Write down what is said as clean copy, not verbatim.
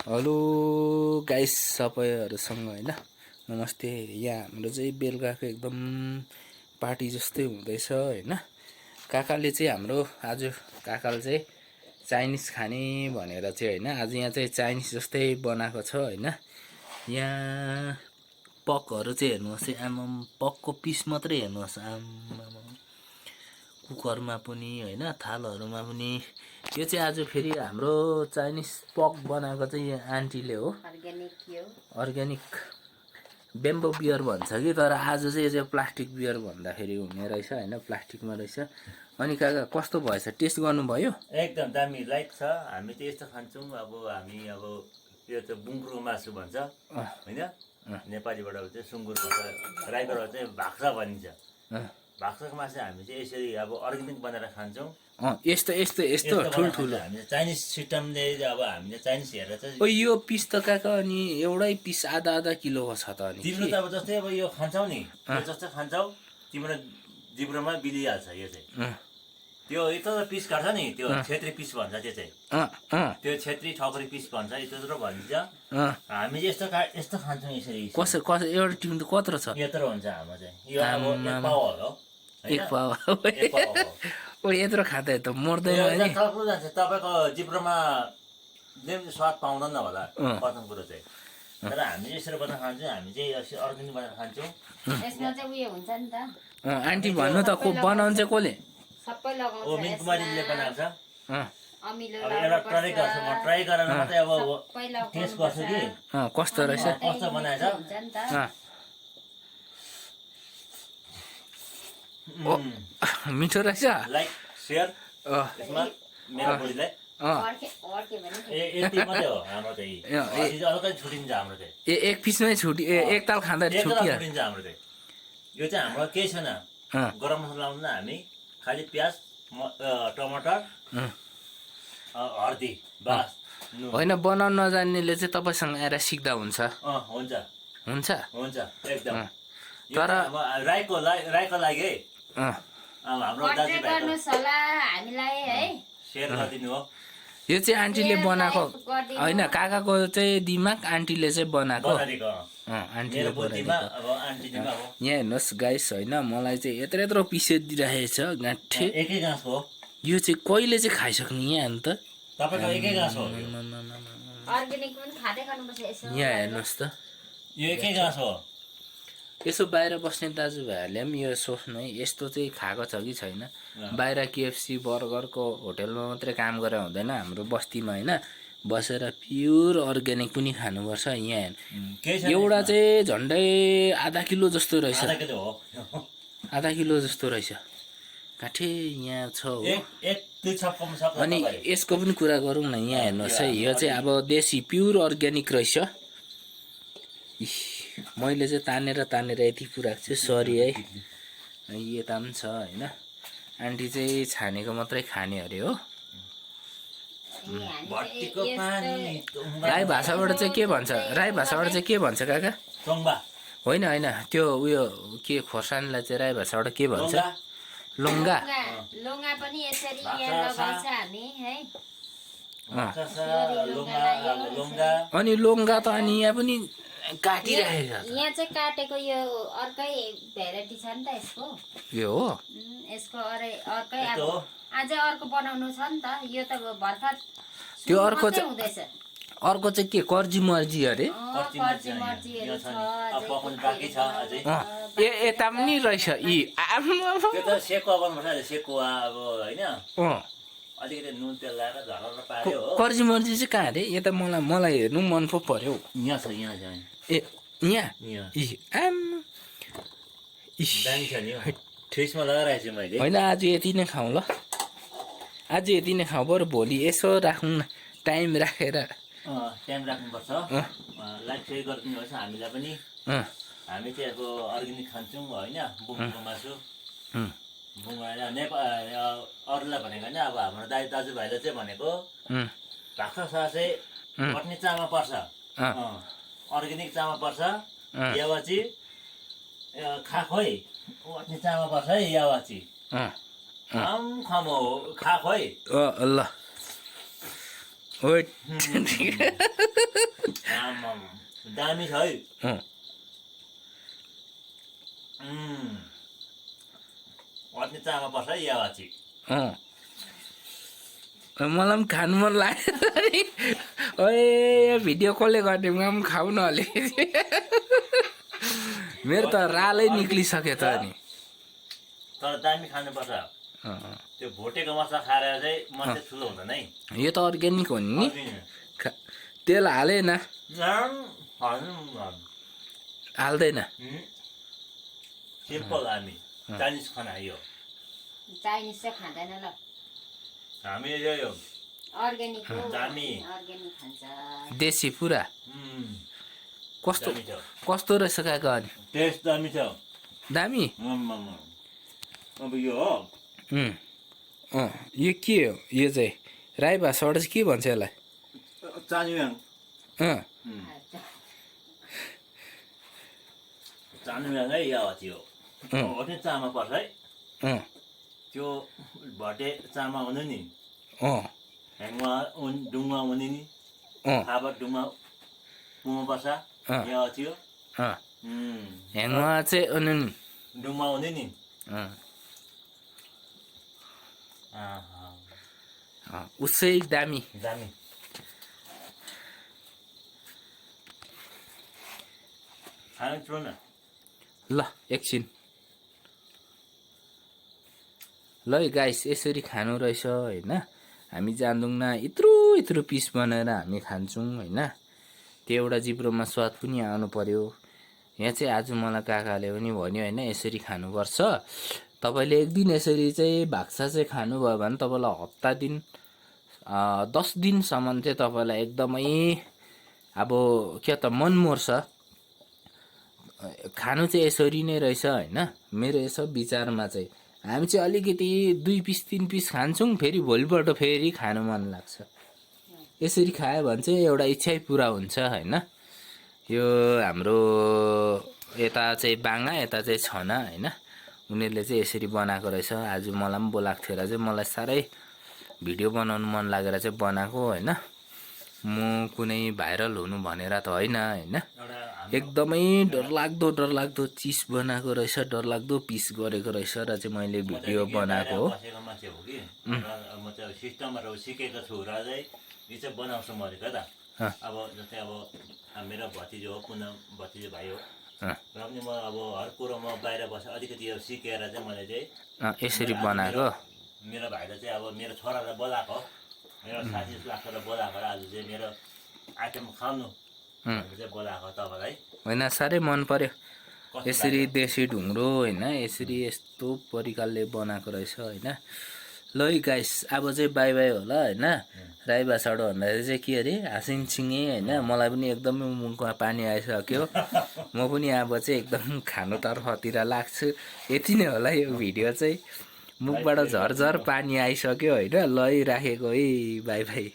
Hello guys सबैहरुसँग हैन नमस्ते। यहाँ हाम्रो चाहिँ बेलुकाको एकदम पार्टी जस्तै हुँदैछ हैन। काकाले चाहिँ हाम्रो आज काकाले चाहिँ चाइनिज खाने भनेर चाहिँ हैन आज यहाँ चाहिँ चाइनिज जस्तै बनाएको छ हैन। यहाँ पकहरु चाहिँ हेर्नुहोस् आमाम पकको पिस मात्रै हेर्नुहोस् आमाम कुकरमा पनि हैन थालहरुमा पनि। यो चाहिँ आज फेरि हाम्रो चाइनिज पक बनाएको चाहिँ यहाँ आन्टीले हो। अर्ग्यानिक बेम्बो बियर भन्छ कि तर आज चाहिँ यो चाहिँ प्लास्टिक बियर भन्दाखेरि हुने रहेछ हैन प्लास्टिकमा रहेछ। अनि काका कस्तो भएछ टेस्ट गर्नुभयो? एकदम दामी लाइक छ। हामी चाहिँ यस्तो खान्छौँ अब हामी अब यो चाहिँ बुङ्गुरको मासु भन्छ हैन नेपालीबाट चाहिँ सुँगुर भन्छ राईबाट चाहिँ भाक्सा भनिन्छ। भाक्साको मासु हामी चाहिँ यसरी अब अर्ग्यानिक बनाएर खान्छौँ। यस्तो यस्तो यस्तो ठुल्ठुलो हामीले चाइनिज सिस्टमले अब हामीले चाइनिज हेरेर चाहिँ ओ यो पिस त काका अनि एउटै पिस आधा आधा किलोको छ त अनि तिम्रो त अब जस्तै अब यो खान्छौ नि यो जस्तो खान्छौ तिम्रो जिब्रोमा बिलिहाल्छ यो चाहिँ। त्यो यत्रो पिस काट्छ नि त्यो क्षेत्री पिस भन्छ त्यो चाहिँ त्यो क्षेत्री ठकुरी पिस भन्छ यत्रो भन्छ। हामी चाहिँ यस्तो खान्छौँ यसरी कसो कसो एउटा टिम त कत्रो छ? यत्रो हुन्छ हाम्रो चाहिँ यो अब एक पावा हो एक पावा ओ यत्रो खाँदा त मर्दैन नि तपाईको जिब्रोमा स्वाद पाउँदैन होला प्रथम कुरो चाहिँ। तर हामी यसरी बनाएर खान्छौँ हामी चाहिँ अर्ग्यानिक बनाएर खान्छौँ। यसमा चाहिँ उयो हुन्छ नि त आन्टी भन्नु त को बनाउनु चाहिँ कसले? सबै लगाउँछ। ओ मिन कुमारीले बनाएको छ। अमिलो अब एउटा ट्राई गर्छु म ट्राई गरेर मात्रै अब टेस्ट गर्छु कि कस्तो रहेछ कस्तो बनाएछ। हुन्छ नि त मिठो रहेछ। लाइक सेयर यसमा मेरो बुढीलाई अर्के भने यति मात्रै हो हाम्रो चाहिँ अलग्गै छुटिन्छ हाम्रो चाहिँ एक पिसमै छुटी एकताल खाँदा छुटियो छुटिन्छ हाम्रो चाहिँ। यो चाहिँ हाम्रो केही छैन गरम मसला लाउँदैन हामी खालि प्याज टमाटर हर्दी बास होइन बनाउन नजान्नेले चाहिँ तपाईसँग आएर सिक्दा हुन्छ हुन्छ हुन्छ हुन्छ एकदम। तर राईको लागि अब हाम्रो कन्ट्याक्ट गर्नुहोस् होला हामीलाई है सेयर गरिदिनु हो। यो चाहिँ आन्टीले बनाएको होइन काकाको चाहिँ दिमाग आन्टीले चाहिँ बनाएको आन्टीले बनाएको। यहाँ हेर्नुहोस् गाइस होइन मलाई चाहिँ यत्रो यत्रो पिसेस दिइराखेको छ गाँठे एकै गाँस हो यो चाहिँ कहिले चाहिँ खाइसक्ने यहाँ अन्त तपाईको एकै गाँस हो अर्ग्यानिक पनि खाँदै गर्नुपर्छ यसो। यहाँ हेर्नुहोस् त यो एकै गाँस हो। यसो बाहिर बस्ने दाजुभाइहरूले पनि यो सोच्नु है यस्तो चाहिँ खाएको छ कि छैन। बाहिर केएफसी बर्गरको होटेलमा मात्रै काम गरेर हुँदैन हाम्रो बस्तीमा होइन बसेर प्योर अर्ग्यानिक पनि खानुपर्छ। यहाँ एउटा चाहिँ झन्डै आधा किलो जस्तो रहेछ आधा किलो जस्तो रहेछ काठे यहाँ छ हो। अनि यसको पनि कुरा गरौँ न यहाँ हेर्नुहोस् है यो चाहिँ अब देशी प्योर अर्ग्यानिक रहेछ। मैले चाहिँ तानेर यति पुऱ्याएको छु सरी है यता पनि छ होइन। आन्टी चाहिँ छानेको मात्रै खाने अरे हो। राई भाषाबाट चाहिँ के भन्छ राई भाषाबाट चाहिँ के भन्छ काका? होइन होइन त्यो उयो के खोर्सानीलाई चाहिँ राई भाषाबाट के भन्छ? लोङ्गा लोङ्गा पनि यसरी यहाँ लगाउँछ हामी है। अनि लोङ्गा त अनि यहाँ पनि काटिराखेको छ। यहाँ चाहिँ काटेको यो अर्कै भेराइटी छ नि त यसको यो हो यसको अर्कै अब अझै अर्को बनाउनु छ नि त यो त भर्खर त्यो अर्को हुँदैछ। अर्को चाहिँ के कर्जी मर्जी अरे यता पनि रहेछ यी अलिकति नुन तेल लगाएर झरर पार्यो हो। कर्जी मर्जी चाहिँ कहाँ अरे? यता मलाई हेर्नु मन पो पर्यो। यहाँ छ यहाँ छ ए यहाँ दामी छ नि फ्रिजमा लगाइरहेको छु मैले। होइन आज यति नै खाउँ ल आज यति नै खाउँ बरु भोलि यसो राखौँ न टाइम राखेर टाइम राख्नुपर्छ। लाइक सेयर गरिदिनुहोस् हामीलाई पनि हामी चाहिँ अब अर्ग्यानिक खान्छौँ होइन बुङ्गुरको मासु अरूलाई भनेको होइन अब हाम्रो दाजुभाइले चाहिँ भनेको भाक्सा चाहिँ कट्ने चामल पर्छ अर्ग्यानिक चामल पर्छ यावाची खाखोइ कट्ने चामल पर्छ है यावाची खामो खाखोइ ल Wait. दामी छ है। अँ अझै चामा पर्छ है यावाची। अँ मलाई पनि खानु मन लाग्यो नि। ओए भिडियो कसले गर्ने म पनि खाऊ न अलिकति। मेरो त रालै निक्लिसक्यो त नि। तर दामी खानुपर्छ। त्यो भोटेको मसला खाएर चाहिँ मान्छे ठुलो हुँदैन है। यो त अर्ग्यानिक हो नि। तेल हालेन हाल्दैन। सिम्पल हामी चाइनिज खाना यो। चाइनिज चाहिँ खाँदैन ल, हामीले यो अर्ग्यानिक हो। दामी अर्ग्यानिक खान्छ। देशी पुरा कस्तो दामी छ। कस्तो रहेछ काका अनि? टेस्ट दामी छ। दामी? अब यो हो यो के हो? यो चाहिँ राई भाषाबाट चाहिँ के भन्छ यसलाई? चानुयाङ। अँ चानुयाङ है यावाची हो। भोटे चामा पर्छ है। अँ त्यो भटे चामा हुनु नि, अँ ह्याङ्वा डुङ्गा हुने नि, अँ थापा डुङ्गा पुमा पर्छ यावाची हो। अँ ह्याङमा चाहिँ अनि डुङ्गा हुने नि। उसै दामी। दामी खानु छोड न। ल एकछिन ल है गाइस, यसरी खानु रहेछ होइन। हामी जान्दैनौँ यत्रो यत्रो पिस बनाएर हामी खान्छौँ होइन। त्यो एउटा जिब्रोमा स्वाद पनि आउनु पर्यो। यहाँ चाहिँ आज मलाई काकाले पनि भन्यो होइन, यसरी खानुपर्छ। तपाईँले एक दिन यसरी चाहिँ भाक्सा चाहिँ खानुभयो भने तपाईँलाई हप्ता दिन 10 दिनसम्म चाहिँ तपाईँलाई एकदमै अब क्या त मन मर्छ। खानु चाहिँ यसरी नै रहेछ होइन। मेरो यसो विचारमा चाहिँ हामी चाहिँ अलिकति 2 पिस 3 पिस खान्छौँ, फेरि भोलिपल्ट फेरि खानु मन लाग्छ। यसरी खायो भने चाहिँ एउटा इच्छै पुरा हुन्छ होइन। यो हाम्रो यता चाहिँ बाङ्गा, यता चाहिँ छना होइन। उनीहरूले चाहिँ यसरी बनाएको रहेछ। आज मलाई पनि बोलाएको थियो र चाहिँ मलाई साह्रै भिडियो बनाउनु मन लागेर चाहिँ बनाएको होइन। म कुनै भाइरल हुनु भनेर त होइन होइन। एकदमै डरलाग्दो चिज बनाएको रहेछ, डरलाग्दो पिस गरेको रहेछ र चाहिँ मैले भिडियो बनाएको हो। बसेको मान्छे हो कि म चाहिँ सिस्टमहरू सिकेको छु र चाहिँ यो चाहिँ बनाउँछु म क्या त। अब जस्तै अब मेरो भतिजो हो, पुनः भतिजो भाइ हो र पनि म अब हर कुरो म बाहिर बसेर अलिकति यो सिकेर चाहिँ मैले चाहिँ यसरी बनाएको। मेरो भाइलाई चाहिँ अब मेरो छोरालाई बोलाएको, मेरो साथी लाग्छ बोलाएको र आज चाहिँ मेरो आइटम खानु चाहिँ बोलाएको तपाईँलाई। होइन साह्रै मन पर्यो यसरी देशी ढुङ्ग्रो होइन। यसरी यस्तो प्रकारले बनाएको रहेछ होइन। ल है गाइस, अब चाहिँ बाई बाई होला होइन। राई भाषाबाट भन्दाखेरि चाहिँ के अरे हाँसिङ छिङे होइन। मलाई पनि एकदमै मुखमा पानी आइसक्यो। म पनि अब चाहिँ एकदम खानुतर्फतिर लाग्छु। यति नै होला यो भिडियो चाहिँ। मुखबाट झरझर पानी आइसक्यो होइन। ल है राखेको है, बाई बाई।